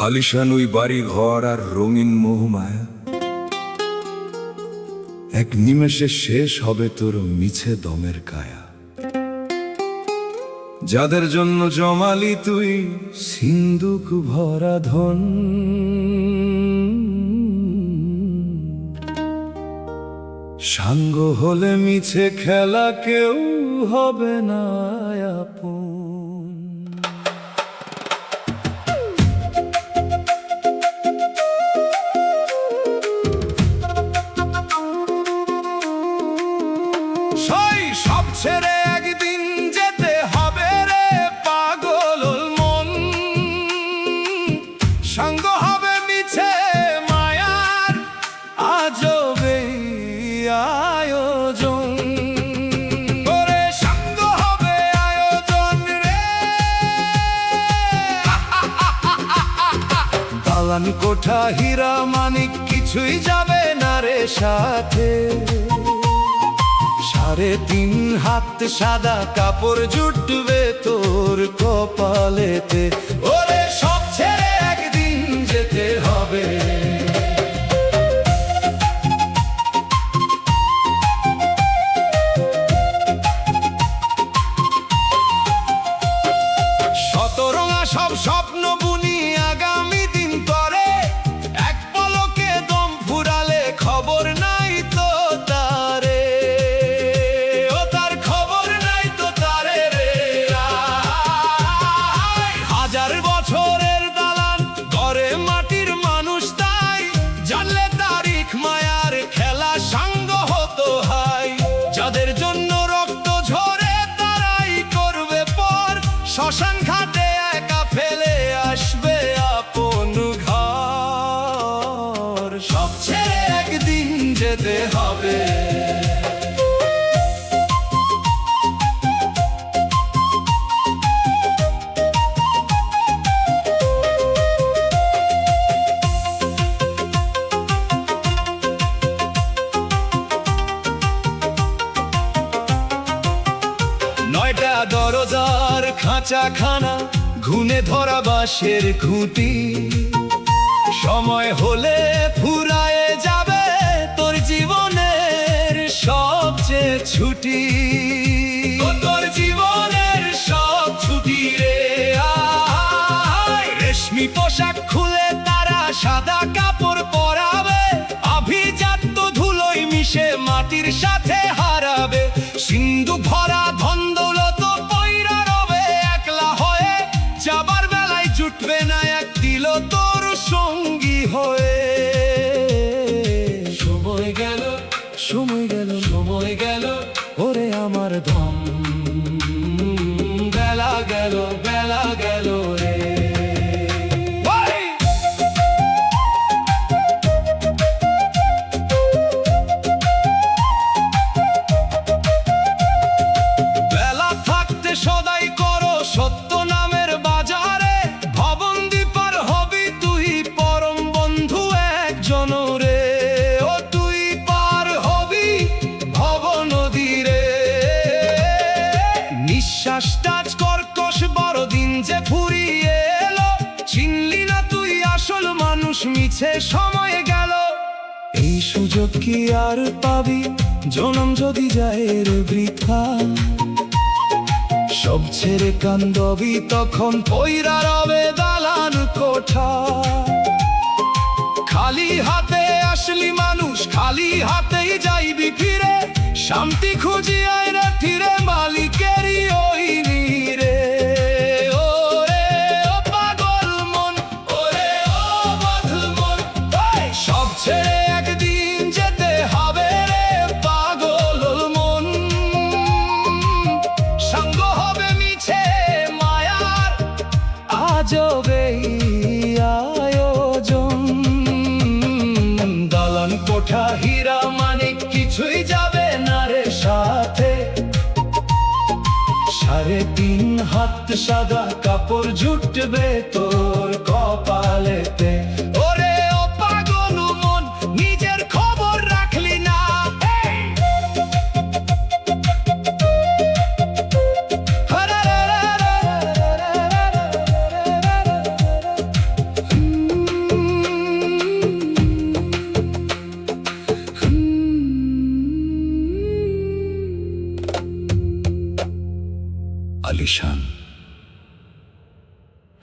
আলিশান ওই বাড়ি ঘর আর রঙিন মোহমায়া এক নিমেষে শেষ হবে তোর মিছে দমের কায়া। যাদের জন্য জমালি তুই সিন্দুক ভরা ধন, সাঙ্গ হলে মিছে খেলা কেউ হবে না আপন। সব ছেড়ে একদিন যেতে হবে রে পাগল মন, সঙ্গ হবে মিছে মায়ার আজবে আয়োজন। ওরে সঙ্গ হবে আয়োজন রে, দালান কোঠা হীরা মানিক কিছুই যাবে না রে সাথে। 3.5 হাত সাদা কাপড় জুটবে তোর কপালেতে। ওরে সব ছেড়ে একদিন যেতে হবে। শতরঙা সব স্বপ্ন বুনি আগামী দিন করে, এক পলকে দম ফুরালে খবর নাই তো তারে। হাজার বছরের দালান ঘরে মাটির মানুষ, তাই জানলে তারিখ মায়ার খেলা সাঙ্গ হতো হাই। যাদের জন্য রক্ত ঝরে তারাই করবে পর, শ্মশান ঘাটে একা ফেলে আসবে আপন ঘর। সব ছেড়ে একদিন যেতে হবে। নয়টা দরজার খাঁচা খানা, ঘুনে ধরা বাঁশের খুঁটি, সময় হলে ফুরায়ে যাবে তোর জীবনের সবচেয়ে ছুটি। তোর জীবনের সব ছুটি রে আয়। রেশমি পোশাক খুলে তারা সাদা কাপড় পরাবে, আভিজাত্য ধুলোয় মিশে মাটির সাথে হারাবে। সিন্ধু ভরা ধন দৌলত পয়রা রবে একলা হয়ে, যাবার বেলায় জুটবে না এক দিল তোর সঙ্গী হয়ে। সময় গেল সময় গেল সময় গেল ওরে আমার ধন, বেলা গেল বেলা গেল রে। সদাই করো সত্য নামের বাজারে, ভবন দ্বীপার হবি তুই পরম বন্ধু একজন রে। ও তুই পার হবি ভব নদী রে। নিঃশ্বাসটা কর্কশ বড়দিন যে ফুরিয়ে এলো, চিনলি না তুই আসল মানুষ মিছে সময় গেল। এই সুযোগ কি আর পাবি জনম যদি যায় রে বৃথা। সব ছেড়ে কান্দবি তখন পয়রা রবে দালান কোঠা। খালি হাতে আসলি মানুষ খালি হাতেই যাইবি ফিরে, শান্তি খুঁজি আয়রা ফিরে মালিকেরই ওই নীরে। ওরে ও পাগল মন, ওরে ও বধল মন, সব ছেড়ে একদিন যেতে হবে রে পাগল মন। সঙ্গ হবে মিছে মায়ার আজবে আয়োজন। দালান কোঠা হীরা মানিক কিছুই যাবে না রে সাথে। 3.5 হাত সাদা কাপড় জুটবে তোর কপালেতে। ওরে ও পাগল মন, নিজের খবর রাখলি না। আলিশান।